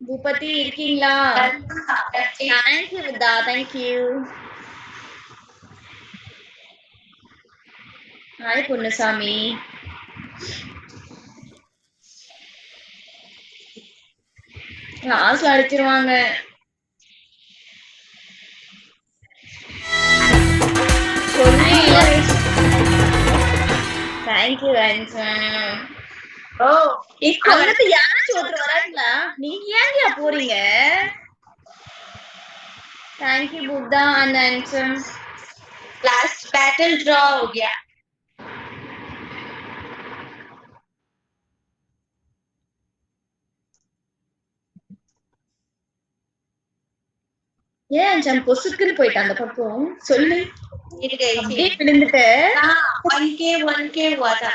பூபதி இருக்கீங்களா? Thank you Vidha, thank you. Hi Ponnusamy. லாஸ்ட்ல அடிச்சிருவாங்க. தேங்க்யூ அங்கிட்டு யாராச்சும் ஒருத்தர் வராங்களா? நீங்க ஏங்க போறீங்க? Thank you Buddha and handsome. Last battle draw हो गया. ஏன் ஜம் பொசுக்குன்னு போயிட்ட அந்த பக்கம் சொல்லு. அப்படியே விழுந்துட்ட. 1K हुआ था.